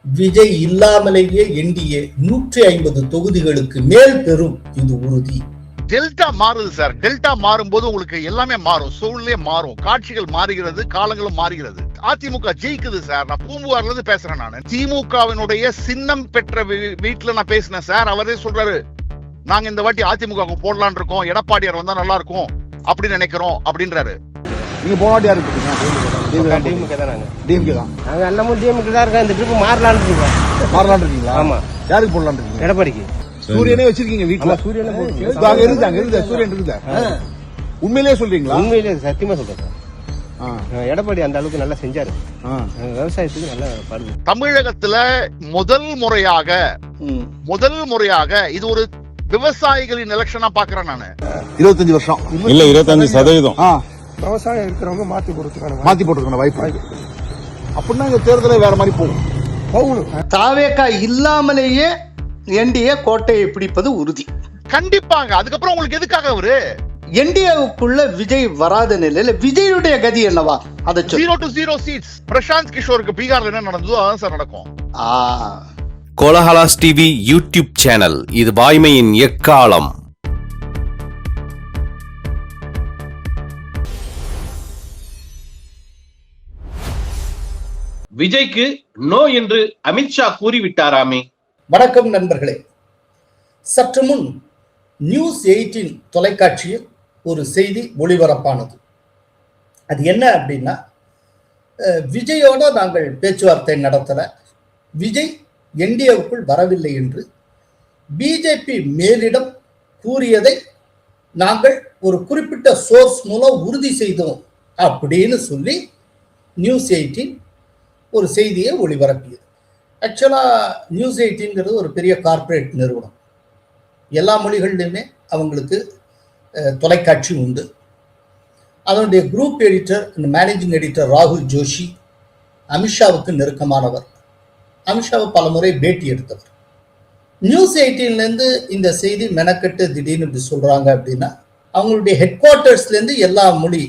விஜய் இல்லாமலேயே என்டிஏ 150 தொகுதிகளுக்கு மேல் பெறும், இது உறுதி. டெல்டா மாறுது சார். டெல்டா மாறும் போது உங்களுக்கு எல்லாமே மாறும், சூழ்நிலை மாறும், காட்சிகள் மாறுகிறது, காலங்களும் மாறுகிறது. அதிமுக ஜெயிக்குது சார். நான் பூம்புகார்ல இருந்து பேசுறேன். நான் திமுகவினுடைய சின்னம் பெற்ற வீட்டுல நான் பேசினேன் சார். அவரே சொல்றாரு, நாங்க இந்த வாட்டி அதிமுக போடலான் இருக்கோம், எடப்பாடியார் வந்தா நல்லா இருக்கும் அப்படின்னு நினைக்கிறோம் அப்படின்றாரு. நீங்க போன வாட்டி யாரு போட்டீங்க? டிஎம்கே தான். டிஎம்கே தான். நாங்க எல்லாமே டிஎம்கே தான் இருக்கோம். இந்த ட்ரிப் மாறலான்னு இருக்கோம். மாறலான்னு இருக்கீங்களா? ஆமா. யாருக்கு போடலான்னு இருக்கீங்க? எடப்பாடிக்கு. சூரியனே வச்சிருக்கீங்க வீட்டுல? சூரியனே இருந்தாங்க சூரியன் இருக்குதா? உண்மையிலேயே சொல்றீங்களா? உண்மையிலேயே சத்தியமா சொல்றேன். எடப்பாடி அந்த அளவுக்கு நல்லா செஞ்சாரு. விவசாயத்துக்கு நல்லா பாருங்க. தமிழகத்துல முதல் முறையாக இது ஒரு விவசாயிகளின் எலெக்ஷனா பாக்குறேன் நானு. 25 வருஷம் இல்ல 25% விவசாயம் இருக்கிறவங்க மாத்தி போட்டுருக்கான வாய்ப்பு. அப்படின்னா இந்த தேர்தலை வேற மாதிரி போகணும். தாவேகா இல்லாமலேயே என்டிஏ கோட்டையை பிடிப்பது உறுதி. கண்டிப்பாங்க. அதுக்கப்புறம் உங்களுக்கு எதுக்காக அவரு என்டிஏவுக்குள்ள விஜய் வராத நிலையில விஜயுடைய கதி என்னவா? அதை 0 to 0 சீட்ஸ். பிரசாந்த் கிஷோருக்கு பீகார்ல என்ன நடந்ததோ அதான் சார் நடக்கும். கோலஹலாஸ் டிவி யூடியூப் சேனல், இது வாய்மையின் எக்காலம். விஜய்க்கு நோ என்று அமித்ஷா கூறிவிட்டாராமே. வணக்கம் நண்பர்களே. சற்று முன் நியூஸ் 18 தொலைக்காட்சியில் ஒரு செய்தி ஒளிபரப்பானது. அது என்ன அப்படின்னா, விஜயோட நாங்கள் பேச்சுவார்த்தை நடத்தல, விஜய் என்டிஏவுக்குள் வரவில்லை என்று பிஜேபி மேலிடம் கூறியதை நாங்கள் ஒரு குறிப்பிட்ட சோர்ஸ் மூலம் உறுதி செய்தோம் அப்படின்னு சொல்லி நியூஸ் 18 ஒரு செய்தியை ஒளிபரப்பியது. ஆக்சுவலாக நியூஸ் 18ங்கிறது ஒரு பெரிய கார்ப்பரேட் நிறுவனம். எல்லா மொழிகள்லையுமே அவங்களுக்கு தொலைக்காட்சி உண்டு. அதனுடைய group editor and managing editor ராகுல் ஜோஷி அமித்ஷாவுக்கு நெருக்கமானவர். அமித்ஷாவை பல முறை பேட்டி எடுத்தவர். நியூஸ் 18லேருந்து இந்த செய்தி மெனக்கட்டு திடீர்னு இப்படி சொல்கிறாங்க அப்படின்னா, அவங்களுடைய ஹெட் குவார்ட்டர்ஸ்லேருந்து எல்லா மொழி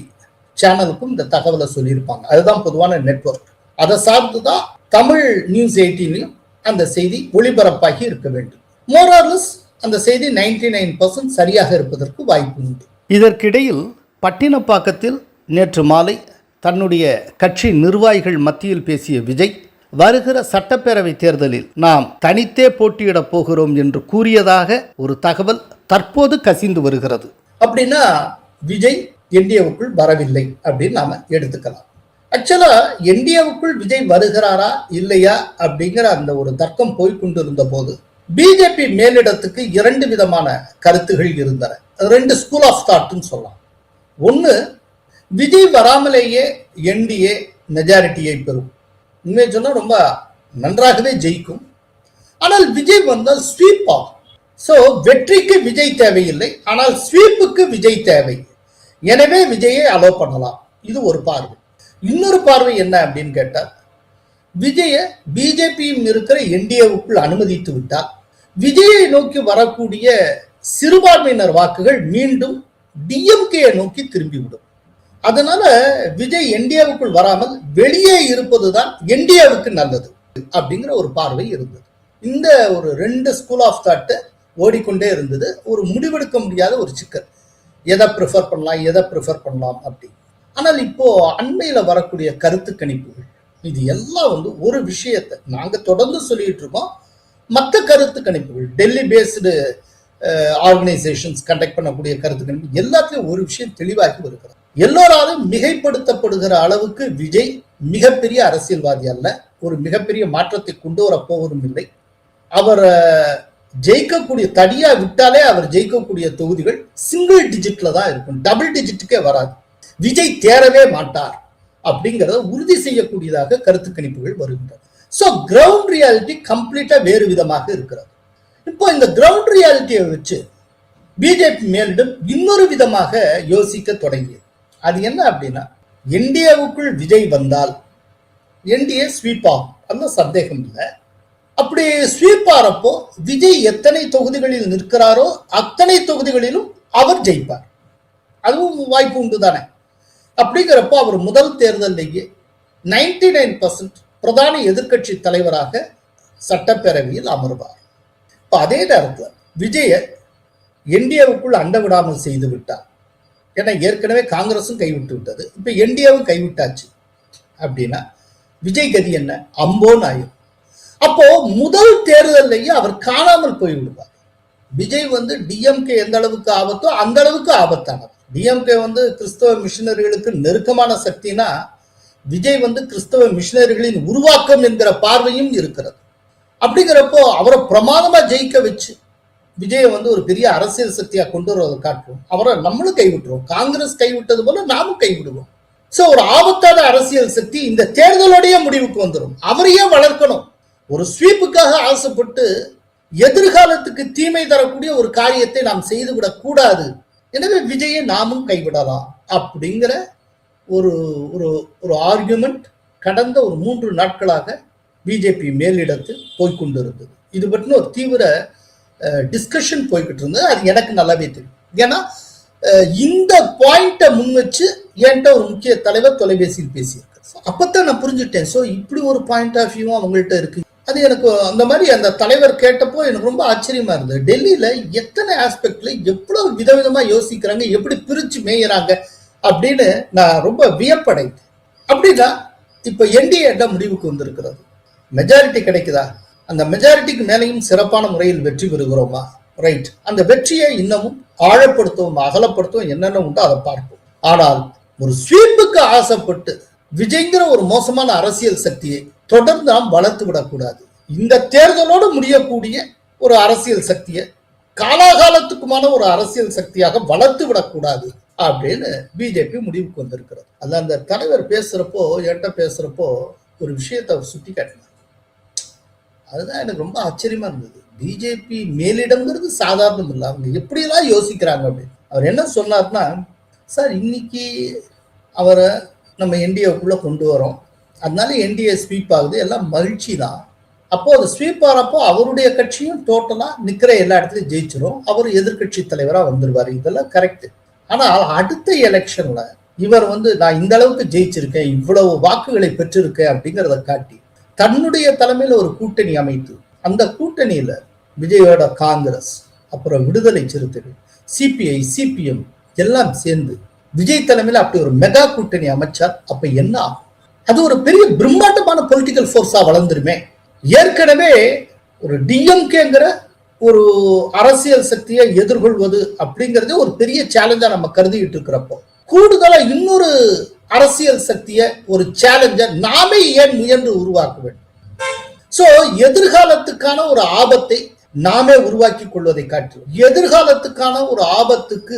சேனலுக்கும் இந்த தகவலை சொல்லியிருப்பாங்க. அதுதான் பொதுவான நெட்வொர்க். அதை சார்ந்து தான் தமிழ் நியூஸ் 18லையும் அந்த செய்தி ஒளிபரப்பாகி இருக்க வேண்டும். மோரார்லஸ் அந்த செய்தி 99% சரியாக இருப்பதற்கு வாய்ப்பு உண்டு. இதற்கிடையில் பட்டினப்பாக்கத்தில் நேற்று மாலை தன்னுடைய கட்சி நிர்வாகிகள் மத்தியில் பேசிய விஜய், வருகிற சட்டப்பேரவை தேர்தலில் நாம் தனித்தே போட்டியிடப் போகிறோம் என்று கூறியதாக ஒரு தகவல் தற்போது கசிந்து வருகிறது. அப்படின்னா விஜய் என்டிஏவுக்குள் வரவில்லை அப்படின்னு நாம எடுத்துக்கலாம். ஆக்சுவலா என்டிஏவுக்குள் விஜய் வருகிறாரா இல்லையா அப்படிங்கிற அந்த ஒரு தர்க்கம் போய்கொண்டிருந்த போது பிஜேபி மேலிடத்துக்கு 2 விதமான கருத்துகள் இருந்தன. 2 ஸ்கூல் ஆஃப் தாட்னு சொல்லலாம். ஒன்று, விஜய் வராமலேயே என்டிஏ மெஜாரிட்டியை பெறும். உண்மையை சொன்னால் ரொம்ப நன்றாகவே ஜெயிக்கும். ஆனால் விஜய் வந்தால் ஸ்வீப் ஆகும். ஸோ வெற்றிக்கு விஜய் தேவையில்லை, ஆனால் ஸ்வீப்புக்கு விஜய் தேவை. எனவே விஜயை அலோ பண்ணலாம். இது ஒரு பார்வை. இன்னொரு பார்வை என்ன அப்படின்னு கேட்டால், விஜய பிஜேபியும் இருக்கிற என்டிஏவுக்குள் அனுமதித்து விட்டால் விஜயை நோக்கி வரக்கூடிய சிறுபான்மையினர் வாக்குகள் மீண்டும் டிஎம்கேயை நோக்கி திரும்பிவிடும். அதனால விஜய் என்டிஏவுக்குள் வராமல் வெளியே இருப்பதுதான் என்டிஏவுக்கு நல்லது அப்படிங்கிற ஒரு பார்வை இருந்தது. இந்த ஒரு 2 ஸ்கூல் ஆஃப் தாட் ஓடிக்கொண்டே இருந்தது. ஒரு முடிவெடுக்க முடியாத ஒரு சிக்கல். எதை ப்ரிஃபர் பண்ணலாம் அப்படி. ஆனால் இப்போ அண்மையில வரக்கூடிய கருத்து கணிப்புகள் இது எல்லாம் ஒரு விஷயத்தை நாங்க தொடர்ந்து சொல்லிட்டு இருக்கோம். மற்ற கருத்து கணிப்புகள், டெல்லி பேஸ்டு ஆர்கனைசேஷன்ஸ் கண்டக்ட் பண்ணக்கூடிய கருத்து கணிப்பு எல்லாத்தையும் ஒரு விஷயம் தெளிவாகி வருகிறது. எல்லோராலும் மிகைப்படுத்தப்படுகிற அளவுக்கு விஜய் மிகப்பெரிய அரசியல்வாதி அல்ல, ஒரு மிகப்பெரிய மாற்றத்தை கொண்டு வர போவதும் இல்லை. அவர் ஜெயிக்கக்கூடிய தடியா விட்டாலே அவர் ஜெயிக்கக்கூடிய தொகுதிகள் சிங்கிள் டிஜிட்ல தான் இருக்கும், டபுள் டிஜிட்டுக்கே வராது. விஜய் தேரவே மாட்டார் அப்படிங்கிறத உறுதி செய்யக்கூடியதாக கருத்து கணிப்புகள் வருகின்றன. ஸோ கிரவுண்ட் ரியாலிட்டி கம்ப்ளீட்டா வேறு விதமாக இருக்கிறது. இப்போ இந்த கிரவுண்ட் ரியாலிட்டியை வச்சு பிஜேபி மேலிடம் இன்னொரு விதமாக யோசிக்க தொடங்கியது. அது என்ன அப்படின்னா, என்டிஏவுக்குள் விஜய் வந்தால் என்டிஏ ஸ்வீப் ஆகும், அந்த சந்தேகம் இல்லை. அப்படி ஸ்வீப் ஆறப்போ விஜய் எத்தனை தொகுதிகளில் நிற்கிறாரோ அத்தனை தொகுதிகளிலும் அவர் ஜெயிப்பார். அதுவும் வாய்ப்பு உண்டு தானே. அப்படிங்கிறப்போ அவர் முதல் தேர்தலிலேயே 99% பிரதான எதிர்கட்சி தலைவராக சட்டப்பேரவையில் அமர்வார். இப்போ அதே நேரத்தில் விஜய என்டிஏவுக்குள் அண்ட விடாமல் செய்து விட்டார். ஏன்னா ஏற்கனவே காங்கிரஸும் கைவிட்டு விட்டது, இப்போ என்டிஏவும் கைவிட்டாச்சு அப்படின்னா விஜய் கதி என்ன? அம்போன் ஆயும். அப்போ முதல் தேர்தலையே அவர் காணாமல் போய்விடுவார். விஜய் டிஎம்கே எந்த அளவுக்கு ஆபத்தோ அந்த அளவுக்கு ஆபத்தானவர். டிஎம்கே கிறிஸ்தவ மிஷினரிகளுக்கு நெருக்கமான சக்தினா விஜய் கிறிஸ்தவ மிஷினரிகளின் உருவாக்கம் என்கிற பார்வையும் இருக்கிறது. அப்படிங்கிறப்போ அவரை பிரமாதமா ஜெயிக்க வச்சு விஜய ஒரு பெரிய அரசியல் சக்தியா கொண்டு வருவதை காட்டுவோம். அவரை நம்மளும் கைவிட்டுருவோம். காங்கிரஸ் கைவிட்டது போல நாமும் கைவிடுவோம். சோ ஒரு ஆபத்தான அரசியல் சக்தி இந்த தேர்தலோடைய முடிவுக்கு வந்துடும். அவரையே வளர்க்கணும். ஒரு ஸ்வீப்புக்காக ஆசைப்பட்டு எதிர்காலத்துக்கு தீமை தரக்கூடிய ஒரு காரியத்தை நாம் செய்துவிடக் கூடாது. எனவே விஜயை நாமும் கைவிடலாம் அப்படிங்கிற ஒரு ஒரு ஒரு ஆர்குமெண்ட் கடந்த ஒரு 3 நாட்களாக பிஜேபி மேலிடத்தில் போய்கொண்டிருந்தது. இது பற்றின ஒரு தீவிர டிஸ்கஷன் போய்கிட்டு இருந்தது. அது எனக்கு நல்லாவே தெரியும். ஏன்னா இந்த பாயிண்ட்டை முன் வச்சு என்கிட்ட ஒரு முக்கிய தலைவர் தொலைபேசியில் பேசியிருக்காரு. அப்பத்தான் நான் புரிஞ்சுட்டேன். ஸோ இப்படி ஒரு பாயிண்ட் ஆஃப் வியூவும் அவங்கள்ட்ட இருக்கு. அது எனக்கு அந்த மாதிரி அந்த தலைவர் கேட்டப்போ எனக்கு ரொம்ப ஆச்சரியமா இருந்தது. டெல்லியில எத்தனை ஆஸ்பெக்ட்ல எவ்வளவு விதவிதமா யோசிக்கிறாங்க, எப்படி பிரிச்சு மேயறாங்க அப்படின்னு நான் ரொம்ப வியப்படைந்தேன். அப்படின்னா இப்ப என்டிஏ முடிவுக்கு வந்திருக்கிறது. மெஜாரிட்டி கிடைக்குதா? அந்த மெஜாரிட்டிக்கு மேலையும் சிறப்பான முறையில் வெற்றி பெறுகிறோமா? ரைட். அந்த வெற்றியை இன்னமும் ஆழப்படுத்தவும் அகலப்படுத்தவும் என்னென்ன உண்டோ அதை பார்ப்போம். ஆனால் ஒரு ஸ்வீப்புக்கு ஆசைப்பட்டு விஜய்ங்கிற ஒரு மோசமான அரசியல் சக்தியை தொடர்ந்து நாம் வளர்த்து விடக்கூடாது. இந்த தேர்தலோடு முடியக்கூடிய ஒரு அரசியல் சக்தியை காலாகாலத்துக்குமான ஒரு அரசியல் சக்தியாக வளர்த்து விடக்கூடாது அப்படின்னு பிஜேபி முடிவுக்கு வந்திருக்கிறது. அது அந்த தலைவர் பேசுறப்போ என்கிட்ட பேசுறப்போ ஒரு விஷயத்தை அவர் சுட்டி காட்டினார். அதுதான் எனக்கு ரொம்ப ஆச்சரியமா இருந்தது. பிஜேபி மேலிடம்ங்கிறது சாதாரணம் இல்லை. அவங்க எப்படியெல்லாம் யோசிக்கிறாங்க அப்படின்னு. அவர் என்ன சொன்னார்னா, சார் இன்னைக்கு அவரை நம்ம என்டிஏக்குள்ள கொண்டு வரோம், அதனால என்டிஏ ஸ்வீப் ஆகுது, எல்லாம் மகிழ்ச்சி தான். அப்போ அது ஸ்வீப் ஆகிறப்போ அவருடைய கட்சியும் டோட்டலா நிக்கிற எல்லா இடத்துலையும் ஜெயிச்சிரும், அவர் எதிர்கட்சி தலைவரா வந்துருவாரு. இதெல்லாம் கரெக்ட். ஆனால் அடுத்த எலெக்ஷன்ல இவர் நான் இந்த அளவுக்கு ஜெயிச்சிருக்கேன், இவ்வளவு வாக்குகளை பெற்றிருக்கேன் அப்படிங்கிறத காட்டி தன்னுடைய தலைமையில ஒரு கூட்டணி அமைத்து, அந்த கூட்டணியில விஜயோட காங்கிரஸ், அப்புறம் விடுதலை சிறுத்தைகள், சிபிஐ, சிபிஎம் எல்லாம் சேர்ந்து விஜய் தலைமையில அப்படி ஒரு மெகா கூட்டணி அமைச்சார். அப்ப என்ன ஆகும்? அது ஒரு பெரிய பிரம்மாண்டமான பொலிட்டிக்கல் போர்ஸா வளர்ந்துருமே. ஏற்கனவே ஒரு டிஎம்கேங்கிற ஒரு அரசியல் சக்தியை எதிர்கொள்வது அப்படிங்கறதே ஒரு பெரிய சேலஞ்சா நம்ம கருதிட்டு இருக்கிறப்போ, கூடுதலா இன்னொரு அரசியல் சக்தியை ஒரு சேலஞ்ச நாமே ஏன் முயன்று உருவாக்க வேண்டும்? சோ எதிர்காலத்துக்கான ஒரு ஆபத்தை நாமே உருவாக்கி கொள்வதை காட்டிலும், எதிர்காலத்துக்கான ஒரு ஆபத்துக்கு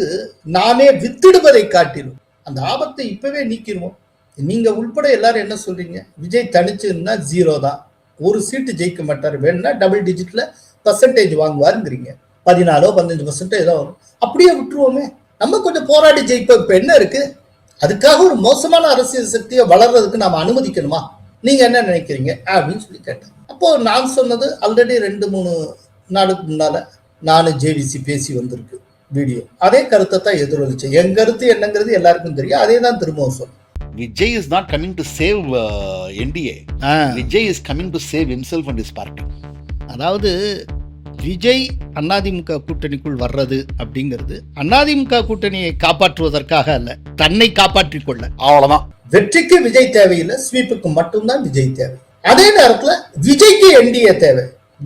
நாமே வித்திடுவதை காட்டிலும், அந்த ஆபத்தை இப்பவே நீக்கிடுவோம். நீங்க உள்பட எல்லாரும் என்ன சொல்றீங்க? விஜய் தனிச்சுன்னா 0 தான், ஒரு சீட்டு ஜெயிக்க மாட்டார், வேணும்னா டபுள் டிஜிட்ல பர்சன்டேஜ் வாங்குவாருங்கிறீங்க. 14-15% ஏதோ வரும். அப்படியே விட்டுருவோமே, நம்ம கொஞ்சம் போராடி ஜெயிப்போம். இப்ப என்ன இருக்கு? அதுக்காக ஒரு மோசமான அரசியல் சக்தியை வளர்றதுக்கு நாம அனுமதிக்கணுமா? நீங்க என்ன நினைக்கிறீங்க அப்படின்னு சொல்லி கேட்டேன். அப்போ நான் சொன்னது ஆல்ரெடி 2-3 நாளுக்கு முன்னால நானும் ஜேவிசி பேசி வந்திருக்கு வீடியோ. அதே கருத்தை தான் எதிரொலிச்சேன். என் கருத்து என்னங்கிறது எல்லாருக்கும் தெரியும். அதே தான் திரும்பவும் சொன்னேன். Vijay is not coming to save NDA. Vijay is coming to save himself and his party. அதாவது விஜய் அதிமுக கூட்டணிக்குள் வர்றது அப்படிங்கிறது அதிமுக கூட்டணியை காப்பாற்றுவதற்காக அல்ல, தன்னை காப்பாற்றிக் கொள்ள. அவ்வளவுதான். வெற்றிக்கு விஜய் தேவையில்லை, ஸ்வீப்புக்கு மட்டும்தான் விஜய் தேவை. அதே நேரத்துல விஜய்க்கு என்டிஏ தேவை.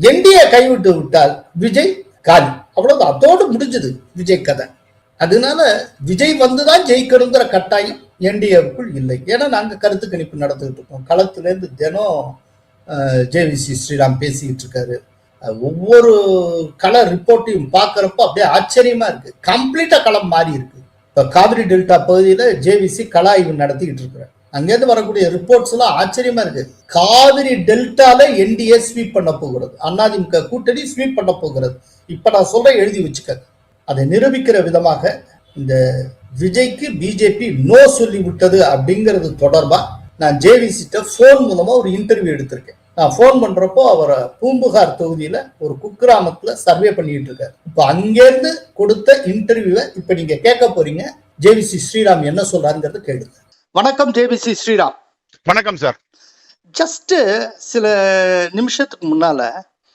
என்டிஏ கைவிட்டு விட்டால் விஜய் காலி, அவ்வளவுதான். அதோடு முடிஞ்சது விஜய் கதை. அதனால விஜய் வந்துதான் ஜெயிக்கணுங்கிற கட்டாயம் என்டிஏவுக்குள் இல்லை. ஏன்னா நாங்க கருத்து கணிப்பு நடத்திட்டு இருக்கோம். களத்துல இருந்து தினம் ஜேவிசி ஸ்ரீராம் பேசிக்கிட்டு இருக்காரு. ஒவ்வொரு கள ரிப்போர்ட்டையும் பார்க்கறப்போ அப்படியே ஆச்சரியமா இருக்கு. கம்ப்ளீட்டா களம் மாறி இருக்கு. இப்ப காவிரி டெல்டா பகுதியில ஜேவிசி கள ஆய்வு நடத்திக்கிட்டு இருக்கிறார். அங்கேருந்து வரக்கூடிய ரிப்போர்ட்ஸ் எல்லாம் ஆச்சரியமா இருக்கு. காவிரி டெல்டால என்டிஏ ஸ்வீப் பண்ண போகிறது, அதிமுக கூட்டணி ஸ்வீப் பண்ண போகிறது. இப்ப நான் சொல்றேன், எழுதி வச்சுக்க. அதை நிரூபிக்கிற விதமாக இந்த விஜய்க்கு பிஜேபி நோ சொல்லி விட்டது அப்படிங்கிறது தொடர்பா நான் ஜேவிசிட்ட போன் மூலமா ஒரு இன்டர்வியூ எடுத்திருக்கேன். நான் போன் பண்றப்போ அவரை பூம்புகார் தொகுதியில ஒரு குக்கிராமத்துல சர்வே பண்ணிட்டு இருக்காரு. இப்ப அங்கேருந்து கொடுத்த இன்டர்வியூவை இப்ப நீங்க கேட்க போறீங்க. ஜேவிசி ஸ்ரீராம் என்ன சொல்றாருங்கிறது கேளுங்க. வணக்கம் ஜேவிசி ஸ்ரீராம். வணக்கம் சார். ஜஸ்ட் சில நிமிஷத்துக்கு முன்னால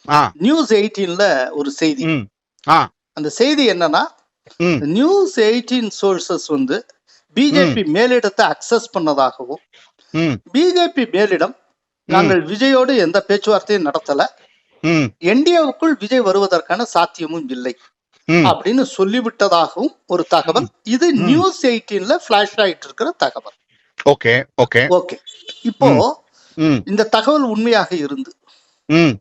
ஆ, நியூஸ் 18ல ஒரு செய்தி. ம், ஆ, அந்த செய்தி என்னன்னா, ம், நியூஸ் 18 சோர்சஸ் வந்து பிஜேபி மேலிடத்தை அக்சஸ் பண்ணதாகவும், ம், பிஜேபி மேலிடம் நாங்கள் விஜயோடு எந்த பேச்சுவார்த்தையும் நடத்தல, ம், என்டிஏவுக்குள் விஜய் வருவதற்கான சாத்தியமும் இல்லை ம். அப்படின்னு சொல்லிவிட்டதாகவும் ஒரு தகவல். இது நியூஸ் 18ல பிளாஷ் ஆயிட்டு இருக்கிற தகவல். Okay, okay. ஓகே, இப்போ ம், இந்த தகவல் உண்மையாக இருந்து ம்,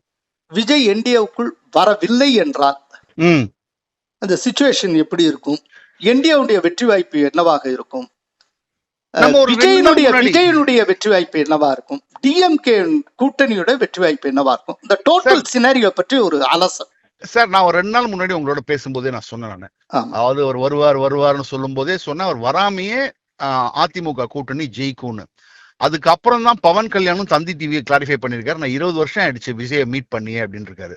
விஜய் என்டிஏவுக்குள் வரவில்லை என்றால் ம். அந்த சிச்சுவேஷன் எப்படி இருக்கும்? என்டிஏவுடைய வெற்றி வாய்ப்பு என்னவாக இருக்கும்? நம்ம ஒரு 2 நாள் முன்னாடி விஜயனுடைய வெற்றி வாய்ப்பு என்னவா இருக்கும்? டிஎம்கே கூட்டணியோட வெற்றி வாய்ப்பு என்னவா இருக்கும்? இந்த டோட்டல் சினாரியோ பற்றி ஒரு அலசல். சார், நான் ஒரு 2 நாள் முன்னாடி உங்களோட பேசும்போதே நான் சொன்னேன். நானு ஆமா. அதாவது அவர் வருவார்னு சொல்லும் போதே சொன்னேன், அவர் வராமையே அதிமுக கூட்டணி ஜெயிக்கும்னு. அதுக்கப்புறம் தான் பவன் கல்யாணும் தந்தி டிவியை கிளாரிஃபை பண்ணிருக்காரு. நான் 20 வருஷம் ஆயிடுச்சு விஜயை மீட் பண்ணியே அப்படின்னு இருக்காரு.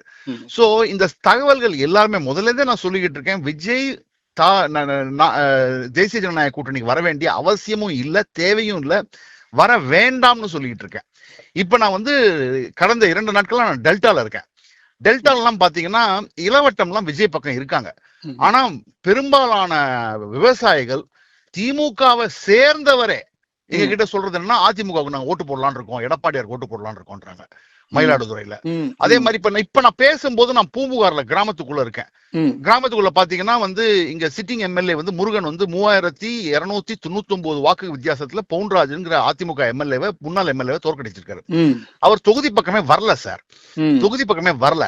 சோ இந்த தகவல்கள் எல்லாருமே முதல்ல இருந்தே நான் சொல்லிக்கிட்டு இருக்கேன், விஜய் தேசிய ஜனநாயக கூட்டணிக்கு வர வேண்டிய அவசியமும் இல்ல, தேவையும் இல்ல, வர வேண்டாம்னு சொல்லிட்டு இருக்கேன். இப்ப நான் வந்து கடந்த 2 நாட்களா நான் டெல்டால இருக்கேன். டெல்டாலாம் பாத்தீங்கன்னா இளவட்டம்லாம் விஜய் பக்கம் இருக்காங்க. ஆனா பெரும்பாலான விவசாயிகள் திமுகவை சேர்ந்தவரே எங்க கிட்ட சொல்றது என்னன்னா, அதிமுகவுக்கு நாங்க ஓட்டு போடலான்னு இருக்கோம், எடப்பாடியாருக்கு ஓட்டு போடலான்னு இருக்கோன்றாங்க மயிலாடுதுறையில. அதே மாதிரி இப்ப நான் பேசும்போது நான் பூம்புகார்ல கிராமத்துக்குள்ள இருக்கேன். கிராமத்துக்குள்ள பாத்தீங்கன்னா வந்து இங்க சிட்டிங் எம்எல்ஏ வந்து முருகன் வந்து 3299 வாக்கு வித்தியாசத்துல பவுன்ராஜ்ங்கிற அதிமுக எம்எல்ஏவை முன்னாள் எம்எல்ஏவை தோற்கடிச்சிருக்காரு. அவர் தொகுதி பக்கமே வரல சார், தொகுதி பக்கமே வரல.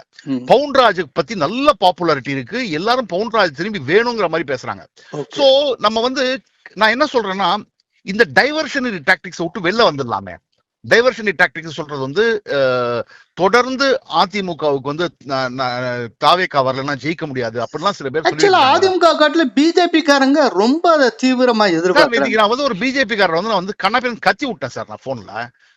பவுன்ராஜ் பத்தி நல்ல பாப்புலாரிட்டி இருக்கு, எல்லாரும் பவுன்ராஜ் திரும்பி வேணுங்கிற மாதிரி பேசுறாங்க. சோ நம்ம வந்து நான் என்ன சொல்றேன்னா, இந்த டைவர்ஷனரி டாக்டிக்ஸ் விட்டு வெளில வந்துடலாமே. டைவர்ஷனரி டாக்டிக்ஸ் சொல்றது வந்து தொடர்ந்து அதிமுகவுக்கு வந்து தாவேகா வரலன்னா ஜெயிக்க முடியாது அப்படிலாம் சில பேர் சொல்லி, அதிமுக காட்டுல பிஜேபி காரங்க ரொம்ப தீவிரமா எதிர்பார்க்கறாங்க. நான் வந்து ஒரு பிஜேபி காரர் வந்து நான் வந்து கண்ணாபின் கத்தி விட்டேன் சார் நான் போன்ல.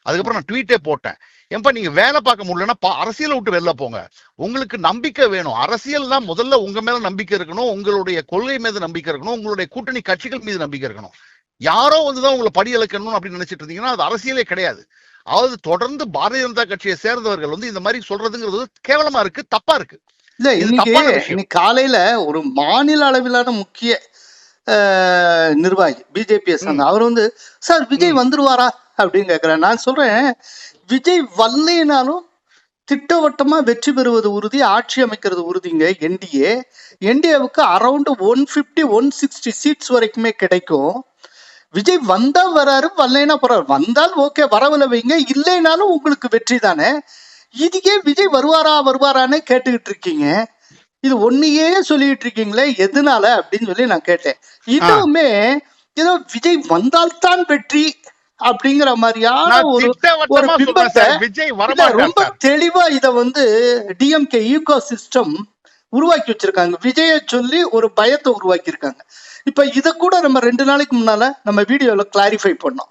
அதுக்கப்புறம் நான் ட்வீட்டே போட்டேன், ஏன்பா நீங்க வேலை பார்க்க முடியலன்னா அரசியலை விட்டு வெளில போங்க, உங்களுக்கு நம்பிக்கை வேணும், அரசியல் தான் முதல்ல உங்க மேல நம்பிக்கை இருக்கணும், உங்களுடைய கொள்கை மீது நம்பிக்கை இருக்கணும், உங்களுடைய கூட்டணி கட்சிகள் மீது நம்பிக்கை இருக்கணும். யாரோ வந்துதான் உங்களை படி இழக்கணும் அப்படின்னு நினைச்சிட்டு இருந்தீங்கன்னா அது அரசியலே கிடையாது. அதாவது தொடர்ந்து பாரதிய ஜனதா கட்சியை சேர்ந்தவர்கள் வந்து இந்த மாதிரி சொல்றதுங்கிறது கேவலமா இருக்கு, தப்பா இருக்கு. இல்ல, இன்னைக்கு காலையில ஒரு மாநில அளவிலான முக்கிய நிர்வாகி பிஜேபி அவர் வந்து, சார் விஜய் வந்துருவாரா அப்படின்னு கேக்குறேன். நான் சொல்றேன், விஜய் வரலைனாலும் திட்டவட்டமா வெற்றி பெறுவது உறுதி, ஆட்சி அமைக்கிறது உறுதிங்க. என்டிஏவுக்கு அரௌண்ட் 150-160 சீட்ஸ் வரைக்குமே கிடைக்கும். விஜய் வந்தா வராரு, வரலைன்னா போறாரு. வந்தால் ஓகே, வரவில்லை வைங்க, இல்லைனாலும் உங்களுக்கு வெற்றி தானே. இதுக்கே விஜய் வருவாரான்னு கேட்டுக்கிட்டு இருக்கீங்க, இது ஒன்னையே சொல்லிட்டு இருக்கீங்களே, எதனால அப்படின்னு சொல்லி நான் கேட்டேன். இதுவுமே ஏதோ விஜய் வந்தால்தான் வெற்றி அப்படிங்கிற மாதிரியான ஒரு பிம்பத்தை ரொம்ப தெளிவா இத வந்து டிஎம்கே ஈகோ சிஸ்டம் உருவாக்கி வச்சிருக்காங்க. விஜய சொல்லி ஒரு பயத்தை உருவாக்கி இருக்காங்க. இப்ப இத கூட நம்ம 2 நாளைக்கு முன்னால நம்ம வீடியோல கிளாரிஃபை பண்ணோம்.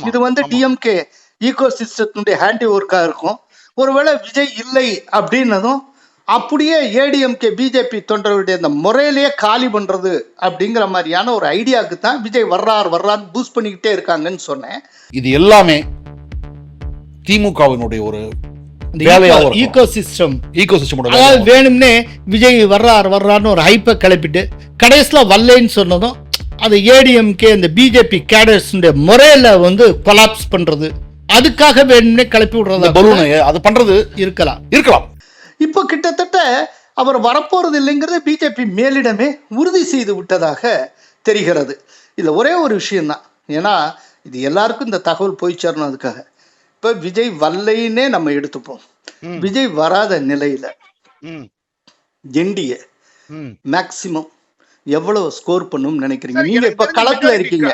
இது வந்து டிஎம்கே ஈகோ சிஸ்டத்தினுடைய ஹேண்டி ஒர்க்கா இருக்கும். ஒருவேளை விஜய் இல்லை அப்படின்னதும் அப்படியே ஏடிஎம்கே பிஜேபி தொண்டர்களுடைய அந்த முறையிலேயே காலி பண்றது அப்படிங்கிற மாதிரியான ஒரு ஐடியாவுக்கு தான் விஜய் வர்றான்னு பூஸ்ட் பண்ணிக்கிட்டே இருக்காங்கன்னு சொன்னேன். இது எல்லாமே திமுகவினுடைய ஒரு வேணும்னே விஜய் வர்றாருன்னு ஒரு ஹைப்பை கிளப்பிட்டு கடைசியில வரலைன்னு சொன்னதும் அது ஏடிஎம்கே இந்த பிஜேபி கேடர்ஸ் முறையில வந்து கொலாப்ஸ் பண்றது, அதுக்காக வேணும்னே கிளப்பி விடுறது, பலூன் அது பண்றது இருக்கலாம். இப்போ கிட்டத்தட்ட அவர் வரப்போறது இல்லைங்கிறத பிஜேபி மேலிடமே உறுதி செய்து விட்டதாக தெரிகிறது. இதுல ஒரே ஒரு விஷயம்தான், ஏன்னா இது எல்லாருக்கும் இந்த தகவல் போய் சேரணும். அதுக்காக இப்ப விஜய் வரலைன்னே நம்ம எடுத்துப்போம். விஜய் வராத நிலையில என்டிஏ மேக்சிமம் எவ்வளவு ஸ்கோர் பண்ணும் நினைக்கிறீங்க? நீங்க இப்ப களத்துல இருக்கீங்க,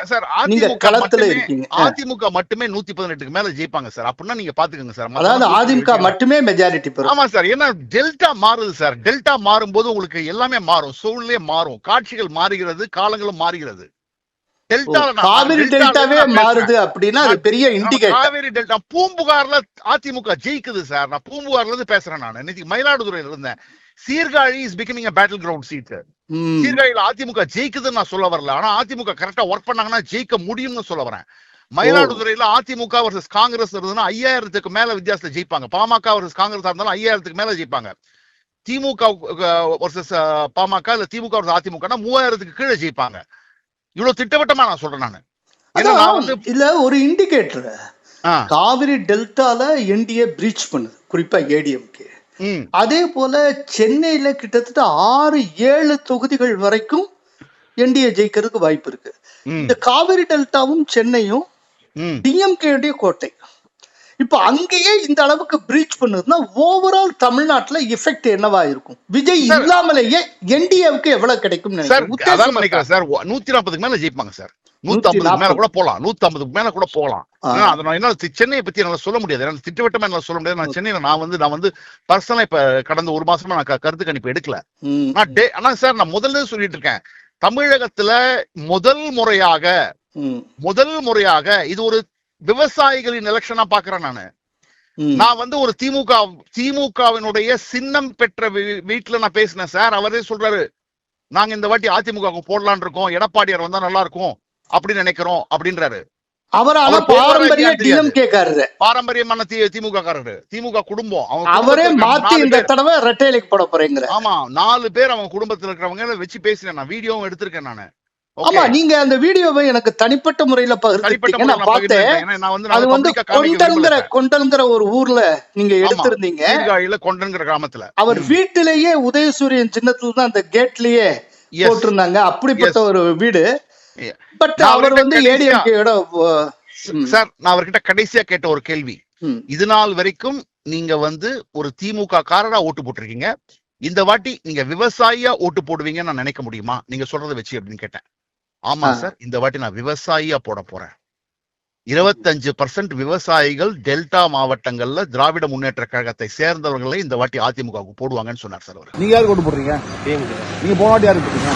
நீங்க களத்துல இருக்கீங்க. அதிமுக மட்டுமே 118க்கு மேல ஜெயிப்பாங்க சார். அப்படின்னா நீங்க பாத்துக்கோங்க சார். அதாவது அதிமுக மட்டுமே மெஜாரிட்டி பெறும். ஆமா சார், ஏன்னா டெல்டா மாறுது சார். டெல்டா மாறும் போது உங்களுக்கு எல்லாமே மாறும், சூழ்நிலை மாறும், காட்சிகள் மாறுகிறது, காலங்களும் மாறுகிறது. காவிரி டெல்டாவே மாறுது அப்படின்னா அது பெரிய இண்டிகேட்டர். காவிரி டெல்டா பூம்புகார்ல அதிமுக ஜெயிக்குது சார். நான் பூம்புகார்ல இருந்து பேசுறேன். நான் இன்னைக்கு மயிலாடுதுறையில இருந்தேன். Sirkazhi is becoming a battle ground seat. சீர்காழியில அதிமுக ஜெயிக்குதுன்னு நான் சொல்ல வரல, ஆனா அதிமுக கரெக்டா ஒர்க் பண்ணாங்கன்னா ஜெயிக்க முடியும்னு சொல்ல வரேன். மயிலாடுதுறையில அதிமுக வர்சஸ் காங்கிரஸ் இருந்ததுன்னா 5000க்கு மேல வித்தியாசத்துல ஜெயிப்பாங்க. பாமக வர்சஸ் காங்கிரஸ் இருந்தாலும் 5000க்கு மேல ஜெயிப்பாங்க. திமுக வர்சஸ் பாமக இல்ல திமுக வர்சஸ் அதிமுக 3000க்கு கீழே ஜெயிப்பாங்க. இவ்வளவு திட்டவட்டமா நான் சொல்றேன் நானு. ஏன்னா நான் வந்து இல்ல ஒரு இண்டிகேட்டர் காவிரி டெல்டால என்டிஏ பிரீச் பண்ணுது, குறிப்பா ஏடிஎம்கே. அதே போல சென்னையில கிட்டத்தட்ட 6-7 தொகுதிகள் வரைக்கும் என்டிஏ ஜெயிக்கிறதுக்கு வாய்ப்பு இருக்கு. இந்த காவிரி டெல்டாவும் சென்னையும் டிஎம்கே கோட்டை. இப்ப அங்கேயே இந்த அளவுக்கு பிரீச் பண்ணுதுன்னா ஓவரால் தமிழ்நாட்டுல எஃபெக்ட் என்னவா இருக்கும்? விஜய் இல்லாமலேயே என்டிஏவுக்கு எவ்வளவு கிடைக்கும் சார்? 140க்கு மேல ஜெயிப்பாங்க சார். 150 மேல கூட போலாம், 150 மேல கூட போலாம். சென்னையை பத்தி என்னால சொல்ல முடியாது, திட்டவட்டமா என்னால சொல்ல முடியாது. நான் சென்னையில நான் வந்து பர்சனலா இப்ப கடந்த 1 மாசமா நான் கருத்து கணிப்பு எடுக்கல. ஆனா சார் நான் முதல்ல சொல்லிட்டு இருக்கேன், தமிழகத்துல முதல் முறையாக இது ஒரு விவசாயிகளின் எலெக்ஷனா பாக்குறேன் நானு. நான் வந்து ஒரு திமுகவினுடைய சின்னம் பெற்ற வீட்டுல நான் பேசினேன் சார். அவரே சொல்றாரு, நாங்க இந்த வாட்டி அதிமுக போடலான் இருக்கோம், எடப்பாடியார் வந்தா நல்லா இருக்கும் அப்படின்னு நினைக்கிறோம் அப்படின்றாரு. பாரம்பரியமான திமுக காரரு, திமுக குடும்பம். அவரே மாத்தி இந்த தடவை ரெட்டைலைக்கு போட போறீங்க. ஆமா, 4 பேர் அவங்க குடும்பத்துல இருக்கிறவங்க வச்சு பேசினேன். நான் வீடியோவும் எடுத்திருக்கேன் நானு. ஆமா, நீங்க அந்த வீடியோவை எனக்கு தனிப்பட்ட முறையில பகிர்ந்தீங்க, நான் பார்த்தேன். அது வந்து கொண்டல்ங்கிற ஒரு ஊர்ல நீங்க எடுத்திருந்தீங்க, கொண்டன்கிற கிராமத்துல. அவர் வீட்டிலேயே உதயசூரியன் சின்னத்துல தான் அந்த கேட்லயே போட்டிருந்தாங்க. அப்படிப்பட்ட ஒரு வீடு. பட் அவர் வந்து ஏடிஎம்கேயோட சார், நான் அவர்கிட்ட கடைசியா கேட்ட ஒரு கேள்வி, இது நாள் வரைக்கும் நீங்க வந்து ஒரு திமுக காரரா ஓட்டு போட்டிருக்கீங்க, இந்த வாட்டி நீங்க விவசாயியா ஓட்டு போடுவீங்கன்னு நான் நினைக்க முடியுமா நீங்க சொல்றதை வச்சு அப்படின்னு கேட்டேன். ஆமா சார், இந்த வாட்டி நான் விவசாயியா போட போறேன். 25% விவசாயிகள் டெல்டா மாவட்டங்கள்ல திராவிட முன்னேற்ற கழகத்தை சேர்ந்தவர்களை இந்த வாட்டி அதிமுக போடுவாங்கன்னு சொன்னார் சார் அவர். நீங்க யாருக்கு ஓட்டு போடுறீங்க? நீங்க போன வாட்டி யாருக்கு போட்டீங்க?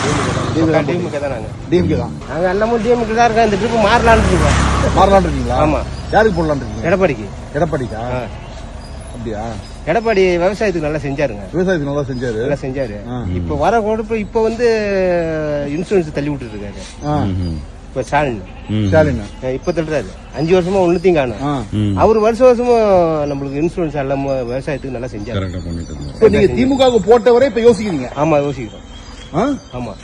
டிஎம்கே தான். நாங்க எல்லாமும் டிஎம்கே தான் இருக்கோம். இந்த ட்ரிப் மாறலான்னு இருக்கீங்களா? ஆமா. யாருக்கு போடலான்னு இருக்கீங்க? எடப்பாடிக்கா? அப்படியா? எடப்பாடி விவசாயத்துக்கு நல்லா செஞ்சாருங்க. விவசாயத்துக்கு நல்லா செஞ்சாரு. இப்ப வர கொடுப்பு இப்ப வந்து இன்சூரன்ஸ் தள்ளி விட்டுட்டு இருக்காரு. இப்ப ஸ்டாலின் இப்ப தள்ளுறாரு. 5 வருஷமா ஒண்ணுத்தையும் காணும். அவரு வருஷமா நம்மளுக்கு இன்சூரன்ஸ் எல்லாம் விவசாயத்துக்கு நல்லா செஞ்சாரு. நீங்க திமுக போட்டவரை இப்ப யோசிக்கிறீங்க? ஆமா, யோசிக்கிறோம். ஆமா,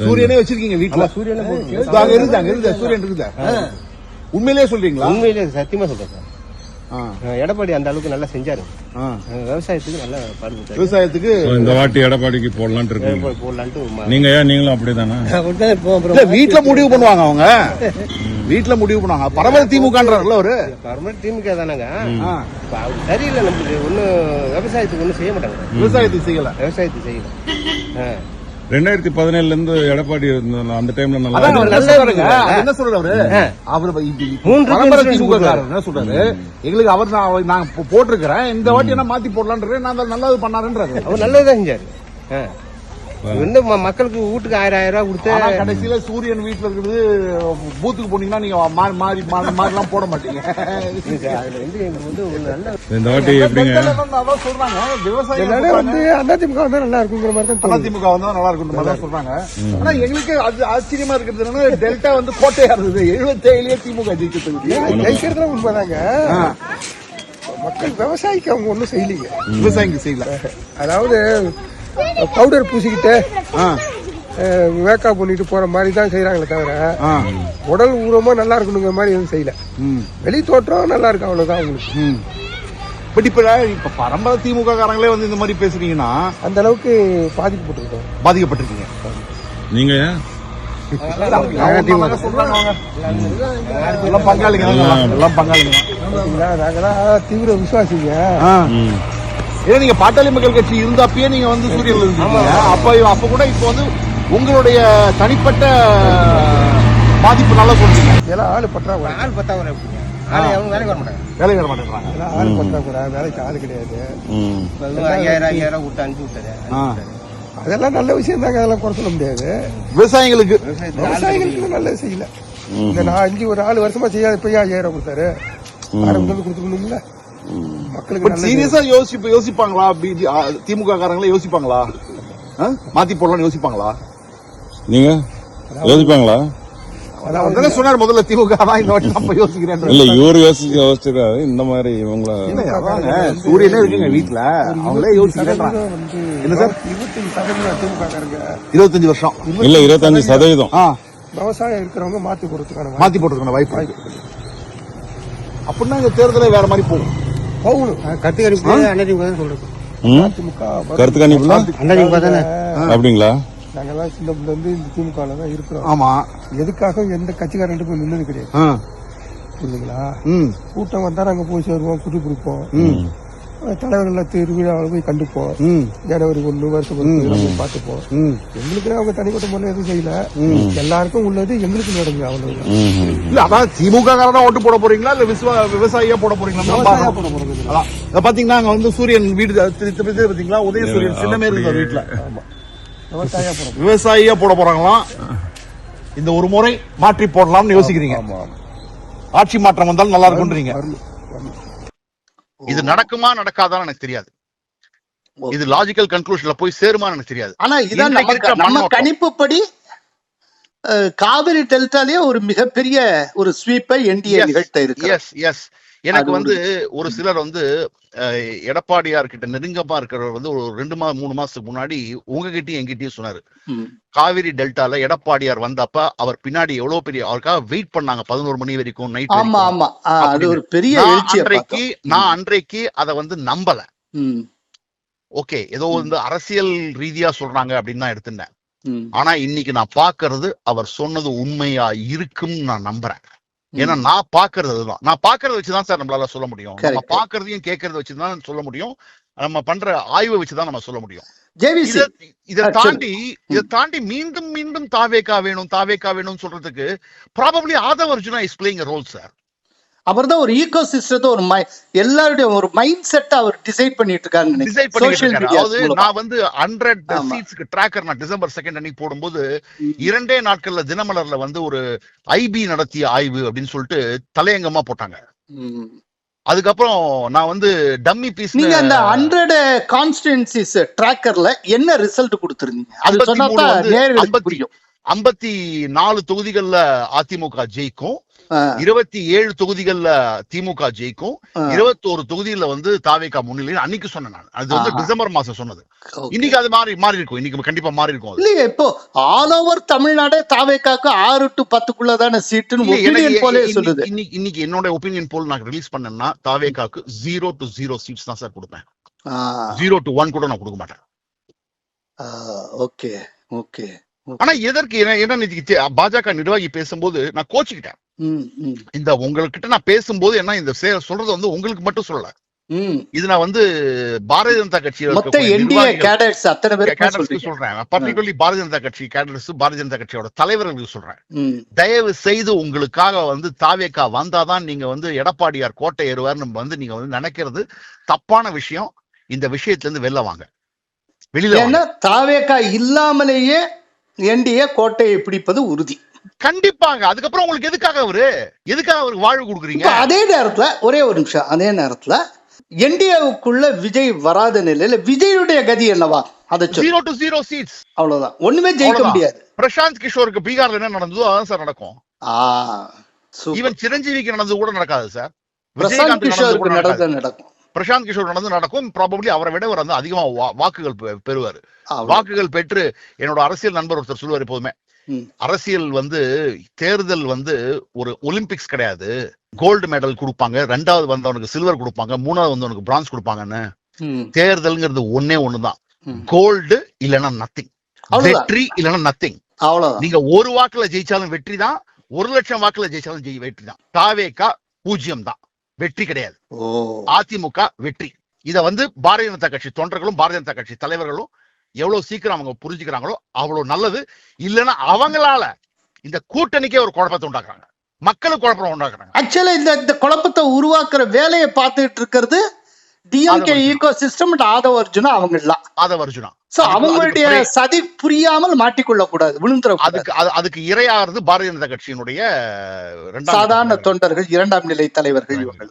சூரியனே வச்சிருக்கீங்க வீட்டுல? சூரியனே சூரியன் இருக்குதா? உண்மையிலேயே சொல்றீங்களா? உண்மையிலேயே சத்தியமா சொல்றேன் சார். எடப்பாடி அந்த அளவுக்கு நல்லா செஞ்சாரு. விவசாயத்துக்கு நல்லா பாடுபட்டாரு. விவசாயத்துக்கு இந்த வாட்டி எடப்பாடிக்கு போடலான்ட்டு நீங்களும் அப்படிதானே? வீட்டுல முடிவு பண்ணுவாங்க, அவங்க வீட்டுல முடிவு பண்ணுவாங்க. பரம திமுகன்றாருல அவரு. பரம திமுக தானங்க. சரியில்லை, நம்மளுக்கு ஒன்னும் விவசாயத்துக்கு ஒன்னும் செய்ய மாட்டாங்க. விவசாயத்துக்கு செய்யல. 2017 இருந்து எடப்பாடி அந்த டைம்ல என்ன சொல்றாரு அவரு? திமுக என்ன சொல்றாரு? எங்களுக்கு அவர் நான் போட்டிருக்கிறேன், இந்த வாட்டி என்ன மாத்தி போடலான், நான் நல்லது பண்ணாருன்றாரு. அவர் நல்லதுதான் செஞ்சாரு. இன்னும் மக்களுக்கு வீட்டுக்கு 1000 ரூபாய் கொடுத்து கடைசியில சூரியன் வீட்டுல இருக்கிறது பூத்துக்கு போனீங்கன்னா நீங்க மாறி எல்லாம் போட மாட்டீங்க. இந்த வாட்டி சொல்றாங்க விவசாயம் வந்து அதிமுக வந்தா நல்லா இருக்குங்கிற மாதிரி தான். அதிமுக வந்தா நல்லா இருக்கும் மாதிரி தான் சொல்றாங்க. ஆனா எங்களுக்கு அது ஆச்சரியமா இருக்கிறது என்னன்னா, டெல்டா வந்து கோட்டையா இருந்தது. 77 திமுக ஜெயிக்கிறதுல உண்மைதாங்க. மக்கள் விவசாயிக்கு அவங்க ஒன்னும் செய்யலீங்க. விவசாயிக்கு செய்யல. அதாவது பவுடர் பூசிக்கிட்டு மேக்கப் பண்ணிட்டு போற மாதிரி தான் செய்யறாங்களே தவிர உடல் ஊரமா நல்லா இருக்கணுங்கிற மாதிரி எதுவும் செய்யல. வெளி தோற்றம் நல்லா இருக்கு, அவ்வளவுதான் உங்களுக்கு. பட் இப்ப பரம்பரை திமுக காரங்களே வந்து இந்த மாதிரி பேசுறீங்கன்னா அந்த அளவுக்கு பாதிக்கப்பட்டிருக்கீங்க நீங்க. பங்காளிங்க நாங்கதான் தீவிர விசுவாசிங்க. ஏன்னா நீங்க பாட்டாளி மக்கள் கட்சி இருந்தப்பயே நீங்க வந்து சூரியன் இருந்தீங்க. அப்ப கூட இப்ப வந்து உங்களுடைய தனிப்பட்ட பாதிப்பு நல்லா சொல்றீங்க. இதெல்லாம் ஆளு பற்றாக்குறை. வேலைக்கு வர மாட்டேங்கிறாங்க. ஆளு பற்றாக்குறை, வேலைக்கு ஆளு கிடையாது. 5000 கொடுத்து அனுப்பி விட்டாரு. அதெல்லாம் நல்ல விஷயம் தாங்க, அதெல்லாம் குறை சொல்ல முடியாது. விவசாயிகளுக்கு நல்லது செய்யல. இந்த நான் 4 வருஷமா செய்யாத இப்ப 5000 கொடுத்தாரு. ஆரம்பத்துல கொடுத்துக்கணும்ல. மக்களுக்கு சீரியஸா யோசிப்பாங்களா? திமுக காரங்களே யோசிப்பாங்களா? மாத்தி போடலாம்னு யோசிப்பாங்களா? நீங்க யோசிப்பாங்களா? அவர் தானே சொன்னார் முதல்ல திமுக தான் இந்த வாட்டி நம்ம யோசிக்கிறேன். இல்ல இவரு யோசிச்சிருக்காரு இந்த மாதிரி இவங்கள சூரியனே இருக்குங்க வீட்டுல, அவங்களே யோசிக்கிறேன். என்ன சார் 25 வருஷம் இல்ல 25%. விவசாயம் இருக்கிறவங்க மாத்தி போடுறதுக்கான வாய்ப்பு இருக்கு. அப்படின்னா இந்த தேர்தலே வேற மாதிரி போகணும். கருத்து கணிப்பு அதிமுக தான் சொல்றது. கருத்து கணிப்புல அதிமுக தானே. அப்படிங்களா? நாங்கெல்லாம் சின்ன பிள்ளை இருந்து இந்த திமுகல தான் இருக்கிறோம். ஆமா, எதுக்காக எந்த கட்சிக்காரன் போய் நின்னது கிடையாது. புரியுதுங்களா? கூட்டம் வந்தா நாங்க போய் சேருவோம், குடி பிடிப்போம், தலைவர்கள் திருவிழாவில் போய் கண்டுப்போம், ஜனவரி 1 வருஷம் பார்த்துப்போம். எங்களுக்கு அவங்க தனிப்பட்ட முறையில் எதுவும் செய்யல, எல்லாருக்கும் உள்ளது எங்களுக்கு நடக்குது. அவ்வளவு இல்ல. அதான் திமுக காரனா ஓட்டு போட போறீங்களா இல்ல விவசாயியா போட போறீங்களா? பாத்தீங்கன்னா அங்க வந்து சூரியன் வீடு பாத்தீங்களா, உதய சூரியன் சின்னமே இருக்கு வீட்டுல. விவசாயியா போட போறாங்களாம். இந்த ஒரு முறை மாற்றி போடலாம்னு யோசிக்கிறீங்க. ஆட்சி மாற்றம் வந்தாலும் நல்லா இருக்கும்ன்றீங்க. இது நடக்குமா நடக்காதான்னு எனக்கு தெரியாது. இது லாஜிக்கல் கன்க்ளூஷன்ல போய் சேருமான்னு எனக்கு தெரியாது. ஆனா இதான் நம்ம கணிப்புப்படி காவிரி டெல்டாலேயே ஒரு மிகப்பெரிய ஒரு ஸ்வீப்பை என்டிஏ நிகழ்த்த இருக்கு. Yes yes. எனக்கு வந்து ஒரு சிலர் வந்து எடப்பாடியார் கிட்ட நெருங்கமா இருக்கிறவர் வந்து ஒரு 2-3 மாசத்துக்கு முன்னாடி உங்ககிட்டயும் எங்கிட்டயும் சொன்னாரு, காவிரி டெல்டால எடப்பாடியார் வந்தப்ப அவர் பின்னாடி எவ்வளவு பெரிய அவருக்காக வெயிட் பண்ணாங்க 11 மணி வரைக்கும் நைட். ஆமா ஆமா, அது ஒரு பெரிய நான் அன்றைக்கு அதை வந்து நம்பல. ஓகே, ஏதோ வந்து அரசியல் ரீதியா சொல்றாங்க அப்படின்னு தான் எடுத்துட்டேன். ஆனா இன்னைக்கு நான் பாக்குறது அவர் சொன்னது உண்மையா இருக்குன்னு நான் நம்புறேன். ஏன்னா நான் பாக்குறது அதுதான். நான் பாக்குறத வச்சுதான் சார் நம்மளால சொல்ல முடியும். நம்ம பாக்குறதையும் கேட்கறத வச்சுதான் சொல்ல முடியும். நம்ம பண்ற ஆய்வை வச்சுதான் நம்ம சொல்ல முடியும். இதை தாண்டி மீண்டும் மீண்டும் தாவேகா வேணும் சொல்றதுக்கு probably Aadhav Arjuna is playing a role sir. அவர் தான் ஒரு ஈகோ சிஸ்டத்தை ஒரு எல்லாருடைய ஒரு மைண்ட் செட் அவர் டிசைட் பண்ணிட்டு இருக்காங்க. அதாவது நான் வந்து 100 சீட்ஸ்க்கு ட்ராக்கர் நான் டிசம்பர் 2 அன்னைக்கு போடும்போது 2 நாட்கள்ல தினமலர்ல வந்து ஒரு ஐபி நடத்திய ஆய்வு அப்படின்னு சொல்லிட்டு தலையங்கமா போட்டாங்க. அதுக்கப்புறம் நான் வந்து டம்மி பீஸ். நீங்க அந்த 100 கான்ஸ்டிட்யூன்சிஸ் ட்ராக்கர்ல என்ன ரிசல்ட் கொடுத்திருந்தீங்க? அது சொன்னா நேயர்களுக்கு புரியும். 54 தொகுதிகள்ல அதிமுக ஜெயிக்கும், 27 தொகுதிகள்ல திமுக ஜெயிக்கும், 21 தொகுதியில வந்து தாவேகா முன்னிலை அன்னைக்கு சொன்னேன் நான். அது வந்து டிசம்பர் மாசம் சொன்னது. இன்னைக்கு அது மாறி இருக்கும். இன்னைக்கு கண்டிப்பா மாறி இருக்கும். இல்லையா, இப்போ ஆல் ஓவர் தமிழ்நாடு தாவேகாக்கு 6 to 10 தானே சீட்டுன்னு போலே சொல்லுது. இன்னைக்கு என்னோட ஒப்பீனியன் போல் நான் ரிலீஸ் பண்ணேன்னா தாவேகாக்கு 0 to 0 சீட்ஸ் தான் சார் கொடுப்பேன். 0 to 1 கூட நான் கொடுக்க மாட்டேன். Okay okay. ஆனா எதற்கு என்ன பாஜக நிர்வாகி பேசும்போது நான் கோச்சுக்கிட்டேன். இந்த உங்ககிட்ட நான் பேசும்போது என்ன இந்த சொல்றது வந்து உங்களுக்கு மட்டும் சொல்லல, இது நான் வந்து பாரதிய ஜனதா கட்சியில சொல்றேன். பர்டிகுலர்லி பாரதிய ஜனதா கட்சி கேடர்ஸ், பாரதிய ஜனதா கட்சியோட தலைவர்களுக்கு சொல்றேன். தயவு செய்து உங்களுக்காக வந்து தாவேகா வந்தாதான் நீங்க வந்து எடப்பாடியார் கோட்டை ஏறுவார்னு வந்து நீங்க வந்து நினைக்கிறது தப்பான விஷயம். இந்த விஷயத்துல இருந்து வெளில வாங்க. வெளியில தாவேகா இல்லாமலேயே என்டிஏ கோட்டையை பிடிப்பது உறுதி. கண்டிப்பாங்க. அதுக்கப்புறம் உங்களுக்கு எதுக்காக அவருக்கு வாழ்வு கொடுக்குறீங்க? அதே நேரத்துல ஒரே ஒரு நிமிஷம், அதே நேரத்துல என்டிஏவுக்குள்ள விஜய் வராத நிலையில விஜயுடைய கதி என்னவா? அதை 0 to 0 சீட்ஸ், அவ்வளவுதான். ஒண்ணுமே ஜெயிக்க முடியாது. பிரசாந்த் கிஷோருக்கு பீகார்ல என்ன நடந்ததோ அதான் சார் நடக்கும். ஈவன் சிரஞ்சீவிக்கு நடந்தது கூட நடக்காது சார். பிரசாந்த் கிஷோருக்கு நடக்கும். பிரசாந்த் கிஷோர் நடக்கும். ப்ராபப்லி அவரை விட அவர் வந்து அதிகமா வாக்குகள் பெறுவாரு. வாக்குகள் பெற்று என்னோட அரசியல் நண்பர் ஒருத்தர் சொல்லுவார் எப்போதுமே, அரசியல் வந்து தேர்தல் வந்து ஒரு ஒலிம்பிக்ஸ் கிடையாது. கோல்டு மெடல் கொடுப்பாங்க, 2வது வந்தவனுக்கு சில்வர் கொடுப்பாங்க, 3வது வந்தவனுக்கு பிரான்ஸ் கொடுப்பாங்கன்னு. தேர்தல்ங்கிறது ஒண்ணுதான், கோல்டு இல்லைன்னா நத்திங், வெற்றி இல்லைன்னா நத்திங். நீங்க 1 வாக்குல ஜெயிச்சாலும் வெற்றி தான், 1,00,000 வாக்குல ஜெயிச்சாலும் வெற்றி தான். தாவேகா 0 தான், வெற்றி கிடையாது. அதிமுக வெற்றி. இத வந்து பாரதிய ஜனதா கட்சி தொண்டர்களும் பாரதிய ஜனதா கட்சி தலைவர்களும் எவ்வளவு சீக்கிரம் அவங்க புரிஞ்சுக்கிறாங்களோ அவ்வளவு நல்லது. இல்லைன்னா அவங்களால இந்த கூட்டணிக்கே ஒரு குழப்பத்தை உண்டாக்குறாங்க, மக்களுக்கு குழப்பம் உண்டாக்குறாங்க. ஆக்சுவலா இந்த குழப்பத்தை உருவாக்குற வேலையை பார்த்துட்டு இருக்கிறது DMK ecosystem. Aadhav Arjuna அவங்களுடைய சதி புரியாமல் மாட்டிக்கொள்ள கூடாது, விழுந்துற. அதுக்கு இரையாகிறது பாரதிய ஜனதா கட்சியினுடைய சாதாரண தொண்டர்கள், 2ஆம் நிலை தலைவர்கள் இவர்கள்.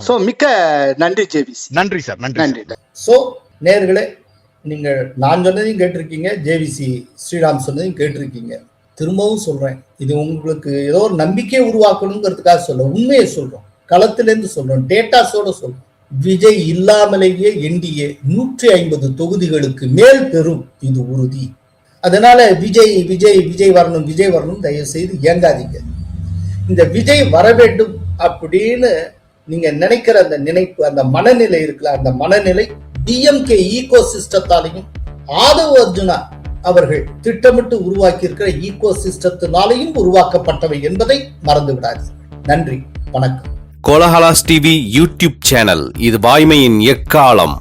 சோ மிக்க நன்றி ஜேவிசி. நன்றி சார், நன்றி. சோ நேயர்களே, நீங்கள் நான் சொன்னதையும் கேட்டிருக்கீங்க, ஜேவிசி ஸ்ரீராம் சொன்னதையும் கேட்டிருக்கீங்க. திரும்பவும் சொல்றேன், இது உங்களுக்கு ஏதோ ஒரு நம்பிக்கையை உருவாக்கணுங்கிறதுக்காக சொல்ல, உண்மையை சொல்றோம், களத்திலிருந்து சொல்றோம், டேட்டாஸோட சொல்றோம். விஜய் இல்லாமலேயே என்டிஏ 150 தொகுதிகளுக்கு மேல் பெறும், இது உறுதி. அதனால விஜய் விஜய் விஜய் வரணும், விஜய் வரணும் தயவு செய்து இயங்காதீங்க. இந்த விஜய் வர வேண்டும் அப்படின்னு நீங்க நினைக்கிற அந்த நினைப்பு, அந்த மனநிலை இருக்குல்ல, அந்த மனநிலை டிஎம்கே ஈகோ சிஸ்டத்தாலையும் ஆதவ் அர்ஜுனா அவர்கள் திட்டமிட்டு உருவாக்கி இருக்கிற ஈகோ சிஸ்டத்தினாலையும் உருவாக்கப்பட்டவை என்பதை மறந்து விடாது. நன்றி, வணக்கம். கோலஹலாஸ் டிவி யூடியூப் சேனல், இது வாய்மையின் எக்காலம்.